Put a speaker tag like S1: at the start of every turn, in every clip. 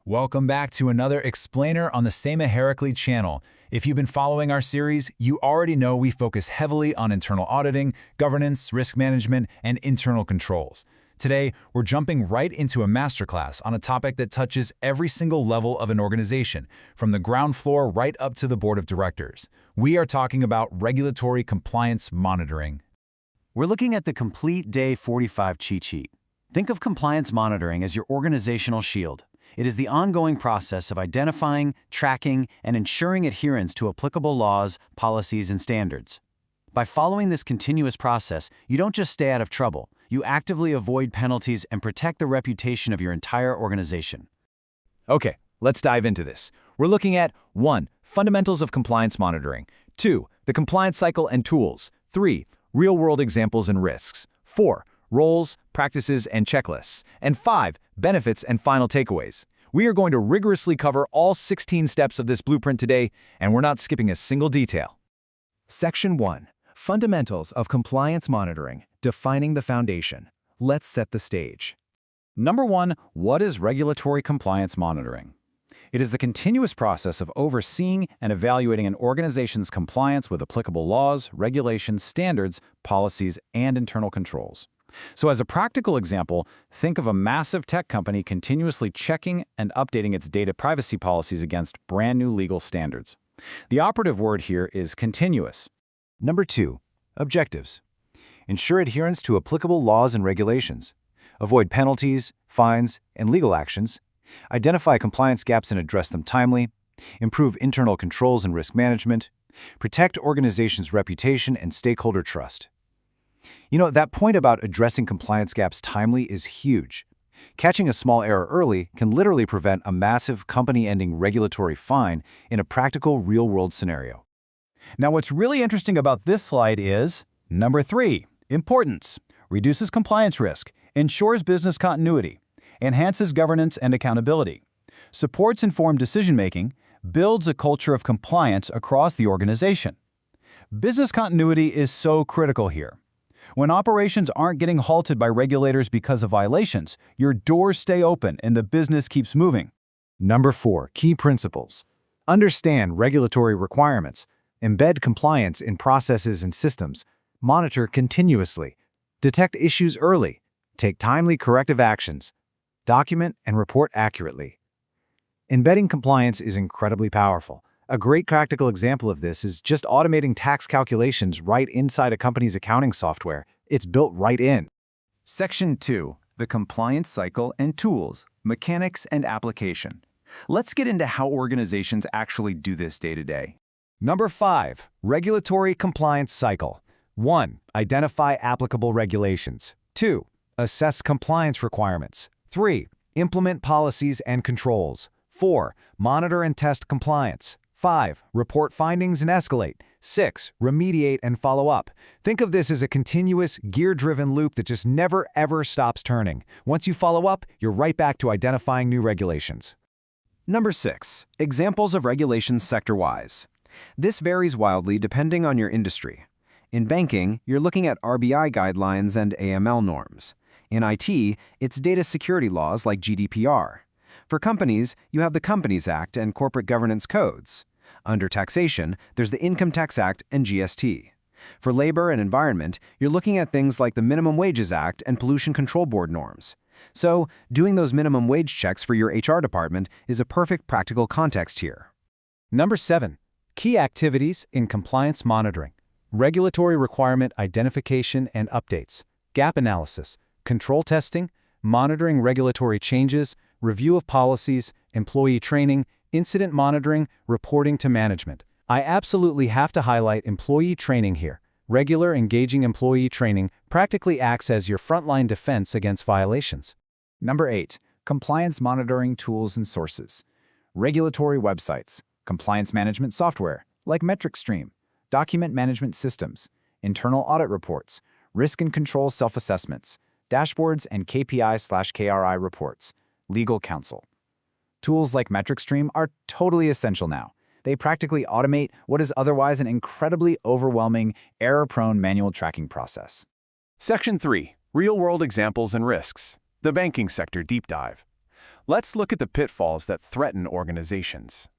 S1: Welcome back to another explainer on the Sema Heracles channel. If you've been following our series, you already know we focus heavily on internal auditing, governance, risk management, and internal controls. Today, we're jumping right into a masterclass on a topic that touches every single level of an organization, from the ground floor right up to the board of directors. We are talking about regulatory compliance monitoring.
S2: We're looking at the complete Day 45 cheat sheet. Think of compliance monitoring as your organizational shield. It is the ongoing process of identifying, tracking, and ensuring adherence to applicable laws, policies, and standards. By following this continuous process, you don't just stay out of trouble, you actively avoid penalties and protect the reputation of your entire organization.
S1: Okay, let's dive into this. We're looking at 1. Fundamentals of compliance monitoring. 2. The compliance cycle and tools. 3. Real-world examples and risks. 4. Roles, practices, and checklists. And 5. Benefits and final takeaways. We are going to rigorously cover all 16 steps of this blueprint today, and we're not skipping a single detail. Section 1. Fundamentals of compliance monitoring, defining the foundation. Let's set the stage.
S2: Number 1, what is regulatory compliance monitoring? It is the continuous process of overseeing and evaluating an organization's compliance with applicable laws, regulations, standards, policies, and internal controls. So as a practical example, think of a massive tech company continuously checking and updating its data privacy policies against brand new legal standards. The operative word here is continuous.
S1: Number 2. Objectives. Ensure adherence to applicable laws and regulations. Avoid penalties, fines, and legal actions. Identify compliance gaps and address them timely. Improve internal controls and risk management. Protect organizations' reputation and stakeholder trust. You know, that point about addressing compliance gaps timely is huge. Catching a small error early can literally prevent a massive company-ending regulatory fine in a practical real-world scenario. Now, what's really interesting about this slide is number 3, importance. Reduces compliance risk, ensures business continuity, enhances governance and accountability, supports informed decision-making, builds a culture of compliance across the organization. Business continuity is so critical here. When operations aren't getting halted by regulators because of violations, your doors stay open and the business keeps moving. Number 4, key principles. Understand regulatory requirements. Embed compliance in processes and systems. Monitor continuously. Detect issues early. Take timely corrective actions. Document and report accurately. Embedding compliance is incredibly powerful. A great practical example of this is just automating tax calculations right inside a company's accounting software. It's built right in. Section 2. The compliance cycle and tools, mechanics and application. Let's get into how organizations actually do this day to day. Number 5. Regulatory compliance cycle. 1. Identify applicable regulations. 2. Assess compliance requirements. 3. Implement policies and controls. 4. Monitor and test compliance. 5. Report findings and escalate. 6. Remediate and follow up. Think of this as a continuous, gear-driven loop that just never, ever stops turning. Once you follow up, you're right back to identifying new regulations. Number 6. Examples of regulations sector-wise. This varies wildly depending on your industry. In banking, you're looking at RBI guidelines and AML norms. In IT, it's data security laws like GDPR. For companies, you have the Companies Act and corporate governance codes. Under taxation, there's the Income Tax Act and GST. For labor and environment, you're looking at things like the Minimum Wages Act and Pollution Control Board norms. So, doing those minimum wage checks for your HR department is a perfect practical context here. Number 7. Key activities in compliance monitoring. Regulatory requirement identification and updates, gap analysis, control testing, monitoring regulatory changes, review of policies, employee training, incident monitoring, reporting to management. I absolutely have to highlight employee training here. Regular, engaging employee training practically acts as your frontline defense against violations. Number 8. Compliance monitoring tools and sources. Regulatory websites, compliance management software like MetricStream, document management systems, internal audit reports, risk and control self-assessments, dashboards and KPI/KRI reports, legal counsel. Tools like MetricStream are totally essential now. They practically automate what is otherwise an incredibly overwhelming, error-prone manual tracking process. Section 3. Real-world examples and risks. The banking sector deep dive.
S3: Let's look at the pitfalls that threaten organizations.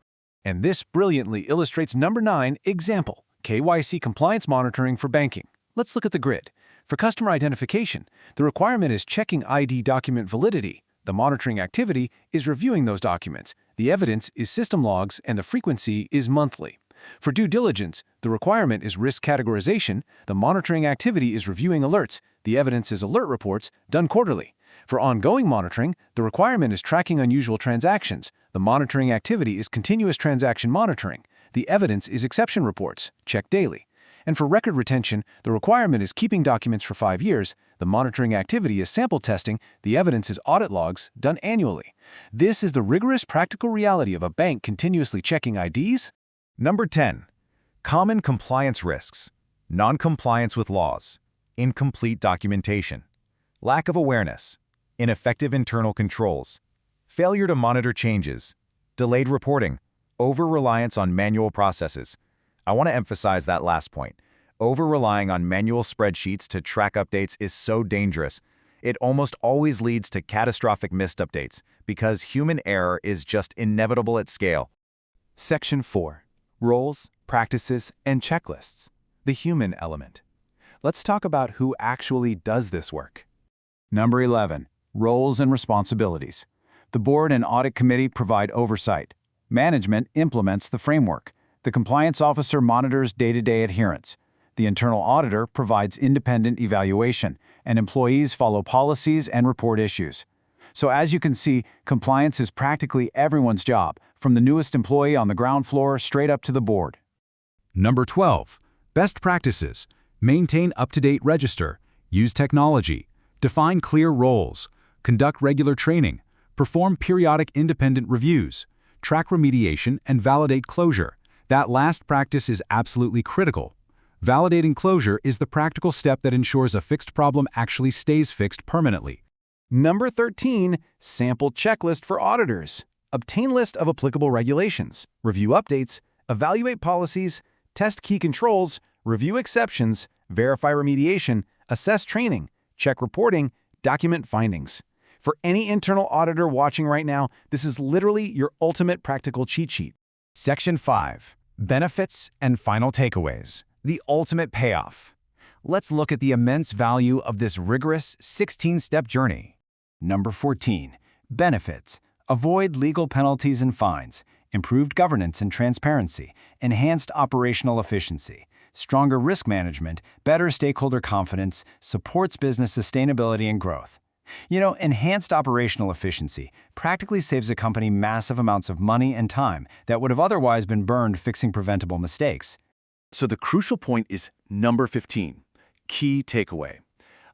S3: And this brilliantly illustrates number 9, example, KYC compliance monitoring for banking. Let's look at the grid. For customer identification, the requirement is checking ID document validity. The monitoring activity is reviewing those documents. The evidence is system logs, and the frequency is monthly. For due diligence, the requirement is risk categorization. The monitoring activity is reviewing alerts. The evidence is alert reports, done quarterly. For ongoing monitoring, the requirement is tracking unusual transactions. The monitoring activity is continuous transaction monitoring. The evidence is exception reports, checked daily. And for record retention, the requirement is keeping documents for 5 years. The monitoring activity is sample testing. The evidence is audit logs, done annually. This is the rigorous practical reality of a bank continuously checking IDs.
S1: Number 10. Common compliance risks. Non-compliance with laws. Incomplete documentation. Lack of awareness. Ineffective internal controls. Failure to monitor changes. Delayed reporting. Over-reliance on manual processes. I want to emphasize that last point. Over-relying on manual spreadsheets to track updates is so dangerous. It almost always leads to catastrophic missed updates because human error is just inevitable at scale.
S3: Section 4. Roles, practices, and checklists. The human element. Let's talk about who actually does this work.
S2: Number 11. Roles and responsibilities. The board and audit committee provide oversight. Management implements the framework. The compliance officer monitors day-to-day adherence. The internal auditor provides independent evaluation, and employees follow policies and report issues. So as you can see, compliance is practically everyone's job, from the newest employee on the ground floor straight up to the board.
S4: Number 12. Best practices. Maintain up-to-date register. Use technology. Define clear roles. Conduct regular training. Perform periodic independent reviews. Track remediation and validate closure. That last practice is absolutely critical. Validating closure is the practical step that ensures a fixed problem actually stays fixed permanently.
S3: Number 13. Sample checklist for auditors. Obtain list of applicable regulations. Review updates. Evaluate policies. Test key controls. Review exceptions. Verify remediation. Assess training. Check reporting. Document findings. For any internal auditor watching right now, this is literally your ultimate practical cheat sheet.
S1: Section 5. Benefits and final takeaways. The ultimate payoff. Let's look at the immense value of this rigorous 16-step journey. Number 14. Benefits. Avoid legal penalties and fines. Improved governance and transparency. Enhanced operational efficiency. Stronger risk management. Better stakeholder confidence. Supports business sustainability and growth. Enhanced operational efficiency practically saves a company massive amounts of money and time that would have otherwise been burned fixing preventable mistakes.
S3: So the crucial point is number 15. Key takeaway.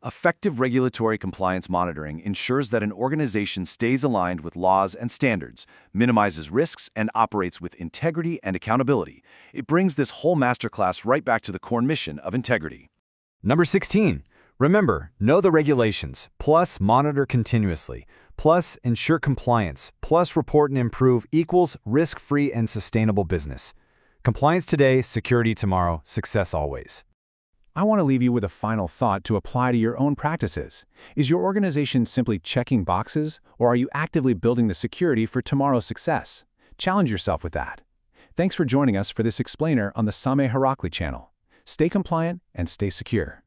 S3: Effective regulatory compliance monitoring ensures that an organization stays aligned with laws and standards, minimizes risks, and operates with integrity and accountability. It brings this whole masterclass right back to the core mission of integrity.
S4: Number 16. Remember, know the regulations, plus monitor continuously, plus ensure compliance, plus report and improve equals risk-free and sustainable business. Compliance today, security tomorrow, success always.
S3: I want to leave you with a final thought to apply to your own practices. Is your organization simply checking boxes, or are you actively building the security for tomorrow's success? Challenge yourself with that. Thanks for joining us for this explainer on the Same Herakli channel. Stay compliant and stay secure.